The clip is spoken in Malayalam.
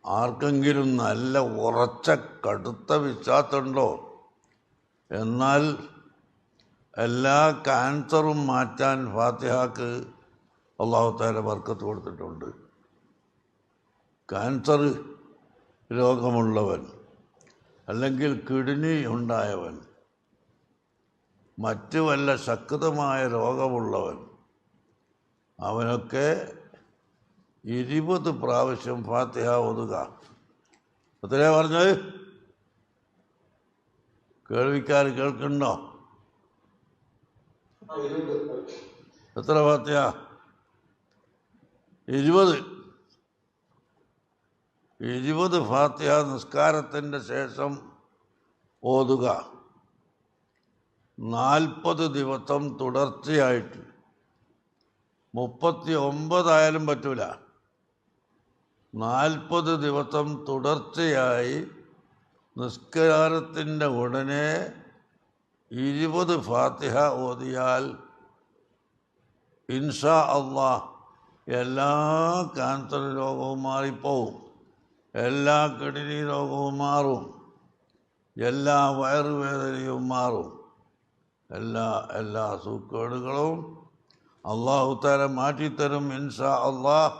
ആർക്കെങ്കിലും നല്ല ഉറച്ച കടുത്ത വിശ്വാസമുണ്ടോ? എന്നാൽ എല്ലാ ക്യാൻസറും മാറ്റാൻ ഫാത്തിഹക്ക് അല്ലാഹു തആല ബർക്കത്ത് കൊടുത്തിട്ടുണ്ട്. ക്യാൻസർ രോഗമുള്ളവൻ, അല്ലെങ്കിൽ കിഡ്നി ഉണ്ടായവൻ, മറ്റു വല്ല ശക്തമായ രോഗമുള്ളവൻ, അവനൊക്കെ 20 പ്രാവശ്യം ഫാത്തിഹ ഓതുക. എത്രയാ പറഞ്ഞത്? കേൾവിക്കാർ കേൾക്കണ്ടോ? എത്ര ഫാത്തിഹ? 20 ഫാത്തിഹ നിസ്കാരത്തിൻ്റെ ശേഷം ഓതുക. 40 ദിവസം തുടർച്ചയായിട്ട്. 39 ആയാലും പറ്റൂല. 40 ദിവസം തുടർച്ചയായി നിസ്കാരത്തിൻ്റെ ഉടനെ 20 ഫാത്തിഹ ഓതിയാൽ ഇൻഷാ അല്ലാഹ് എല്ലാ ക്യാൻസർ രോഗവും മാറിപ്പോവും, എല്ലാ കിഡ്നി രോഗവും മാറും, എല്ലാ വയറുവേദനയും മാറും, എല്ലാ സൂക്കേടുകളും അല്ലാഹു തആല മാറ്റിത്തരും ഇൻഷാ അല്ലാഹ്.